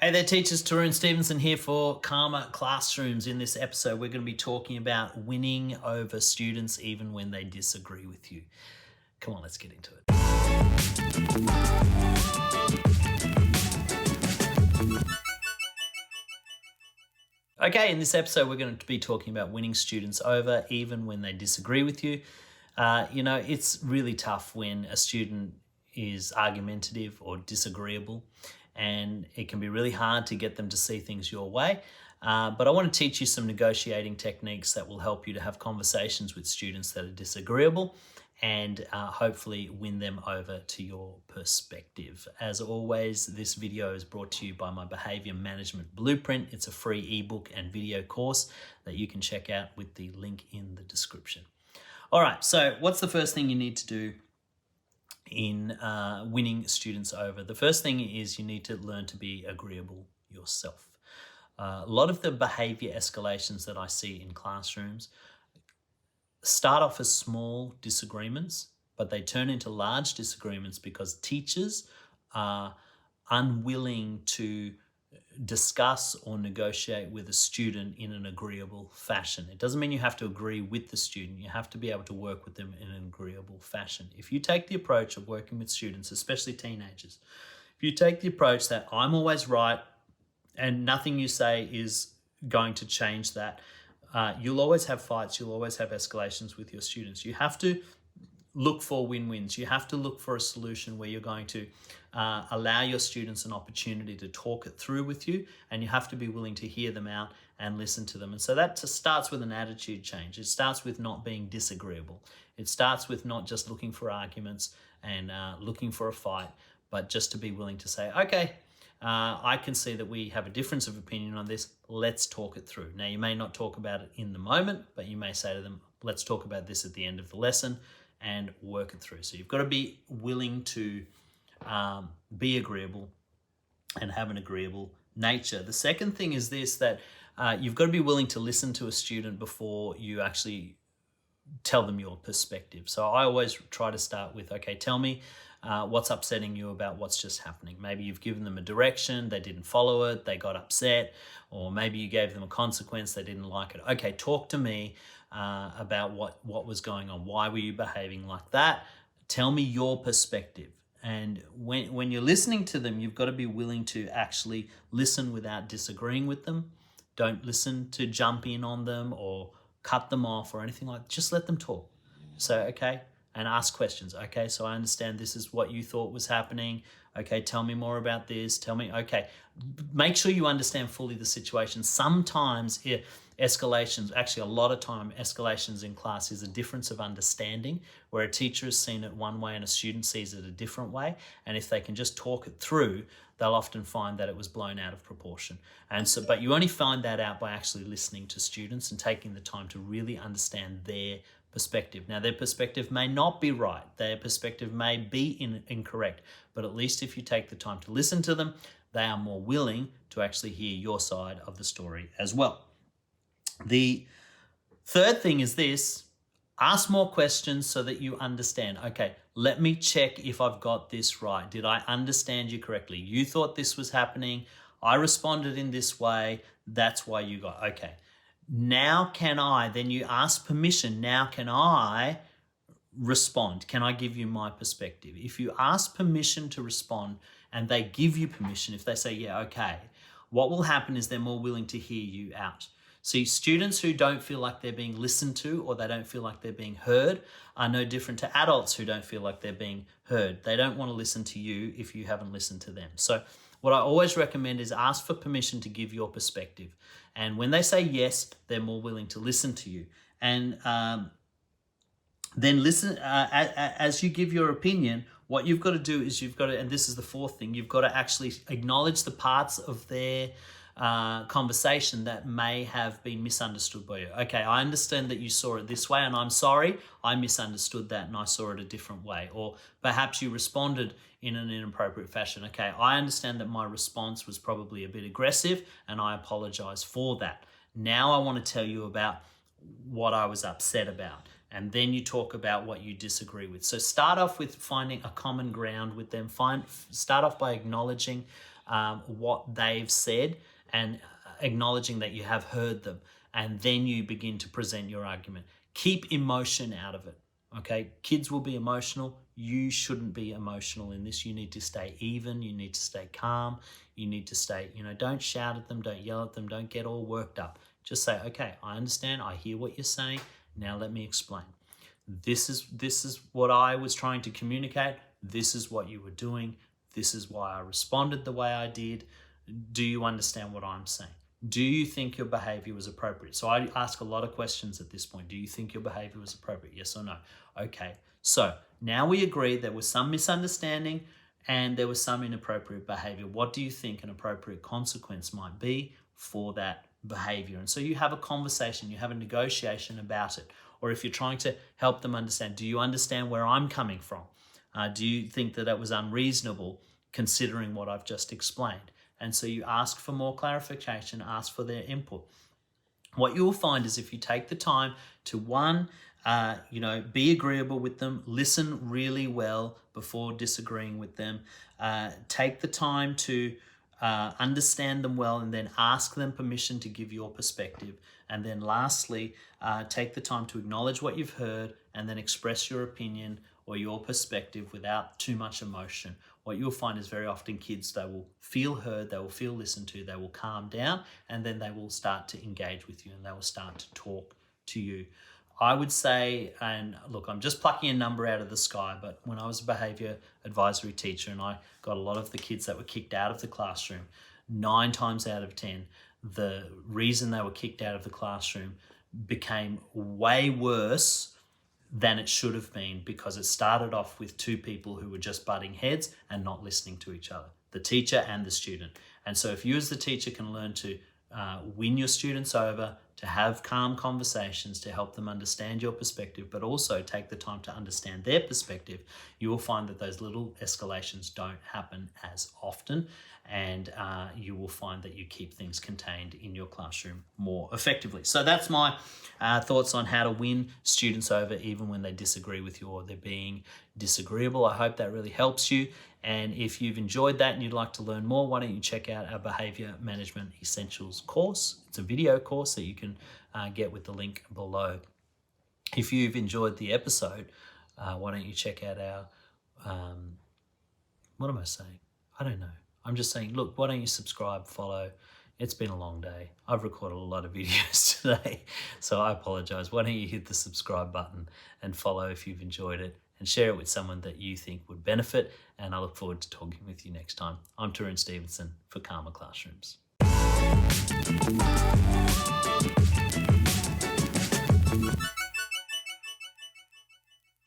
Hey there teachers, Tarun Stevenson here for Karma Classrooms. In this episode, we're going to be talking about winning over students even when they disagree with you. Come on, let's get into it. Okay, in this episode, we're going to be talking about winning students over even when they disagree with you. It's really tough when a student is argumentative or disagreeable, and it can be really hard to get them to see things your way. But I want to teach you some negotiating techniques that will help you to have conversations with students that are disagreeable and hopefully win them over to your perspective. As always, this video is brought to you by my Behavior Management Blueprint. It's a free ebook and video course that you can check out with the link in the description. All right, so what's the first thing you need to do in winning students over? The first thing is you need to learn to be agreeable yourself. A lot of the behavior escalations that I see in classrooms start off as small disagreements, but they turn into large disagreements because teachers are unwilling to discuss or negotiate with a student in an agreeable fashion. It doesn't mean you have to agree with the student. You have to be able to work with them in an agreeable fashion. If you take the approach of working with students, especially teenagers, if you take the approach that I'm always right and nothing you say is going to change that, you'll always have fights, you'll always have escalations with your students. You have to look for win-wins. You have to look for a solution where you're going to allow your students an opportunity to talk it through with you, and you have to be willing to hear them out and listen to them. And so that starts with an attitude change. It starts with not being disagreeable. It starts with not just looking for arguments and looking for a fight, but just to be willing to say, okay, I can see that we have a difference of opinion on this. Let's talk it through. Now, you may not talk about it in the moment, but you may say to them, let's talk about this at the end of the lesson and work it through. So you've got to be willing to be agreeable and have an agreeable nature. The second thing is this, that you've got to be willing to listen to a student before you actually tell them your perspective. So I always try to start with, okay, tell me what's upsetting you about what's just happening. Maybe you've given them a direction, they didn't follow it, they got upset, or maybe you gave them a consequence, they didn't like it. Okay, talk to me about what was going on. Why were you behaving like that? Tell me your perspective. And when you're listening to them, you've got to be willing to actually listen without disagreeing with them. Don't listen to jump in on them or cut them off or anything like that. Just let them talk. So, okay, and ask questions. Okay, so I understand this is what you thought was happening. Okay, tell me more about this. Tell me, okay. Make sure you understand fully the situation. Sometimes escalations, actually a lot of time, escalations in class is a difference of understanding where a teacher has seen it one way and a student sees it a different way. And if they can just talk it through, they'll often find that it was blown out of proportion. And so, but you only find that out by actually listening to students and taking the time to really understand their perspective. Now, their perspective may not be right. Their perspective may be incorrect, but at least if you take the time to listen to them, they are more willing to actually hear your side of the story as well. The third thing is this: ask more questions so that you understand. Okay, let me check if I've got this right. Did I understand you correctly? You thought this was happening. I responded in this way. That's why you got, okay. Now then you ask permission. Now can I respond? Can I give you my perspective? If you ask permission to respond and they give you permission, if they say, yeah, okay, what will happen is they're more willing to hear you out. See, students who don't feel like they're being listened to or they don't feel like they're being heard are no different to adults who don't feel like they're being heard. They don't want to listen to you if you haven't listened to them. So what I always recommend is ask for permission to give your perspective. And when they say yes, they're more willing to listen to you. And then listen, as you give your opinion, what you've got to do is you've got to, and this is the fourth thing, you've got to actually acknowledge the parts of their conversation that may have been misunderstood by you. Okay, I understand that you saw it this way and I'm sorry, I misunderstood that and I saw it a different way. Or perhaps you responded in an inappropriate fashion. Okay, I understand that my response was probably a bit aggressive and I apologize for that. Now I want to tell you about what I was upset about. And then you talk about what you disagree with. So start off with finding a common ground with them. Start off by acknowledging what they've said and acknowledging that you have heard them, and then you begin to present your argument. Keep emotion out of it, okay? Kids will be emotional. You shouldn't be emotional in this. You need to stay even. You need to stay calm. You need to stay, don't shout at them, don't yell at them, don't get all worked up. Just say, okay, I understand, I hear what you're saying. Now let me explain. This is what I was trying to communicate. This is what you were doing. This is why I responded the way I did. Do you understand what I'm saying? Do you think your behavior was appropriate? So I ask a lot of questions at this point. Do you think your behavior was appropriate? Yes or no? Okay. So now we agree there was some misunderstanding and there was some inappropriate behavior. What do you think an appropriate consequence might be for that behavior? And so you have a conversation, you have a negotiation about it. Or if you're trying to help them understand, do you understand where I'm coming from? Do you think that that was unreasonable considering what I've just explained? And so you ask for more clarification, ask for their input. What you'll find is if you take the time to be agreeable with them, listen really well before disagreeing with them, take the time to understand them well, and then ask them permission to give your perspective. And then lastly, take the time to acknowledge what you've heard and then express your opinion or your perspective without too much emotion. What you'll find is very often kids, they will feel heard, they will feel listened to, they will calm down, and then they will start to engage with you and they will start to talk to you. I would say, and look, I'm just plucking a number out of the sky, but when I was a behaviour advisory teacher and I got a lot of the kids that were kicked out of the classroom, 9 times out of 10, the reason they were kicked out of the classroom became way worse than it should have been, because it started off with 2 people who were just butting heads and not listening to each other, the teacher and the student. And so if you as the teacher can learn to win your students over, to have calm conversations, to help them understand your perspective, but also take the time to understand their perspective, you will find that those little escalations don't happen as often, and you will find that you keep things contained in your classroom more effectively. So that's my thoughts on how to win students over even when they disagree with you or they're being disagreeable. I hope that really helps you. And if you've enjoyed that and you'd like to learn more, why don't you check out our Behaviour Management Essentials course. It's a video course that you can get with the link below. If you've enjoyed the episode, why don't you check out our, what am I saying? I don't know. I'm just saying, look, why don't you subscribe, follow? It's been a long day. I've recorded a lot of videos today, so I apologize. Why don't you hit the subscribe button and follow if you've enjoyed it, and share it with someone that you think would benefit. And I look forward to talking with you next time. I'm Tarun Stevenson for Calmer Classrooms.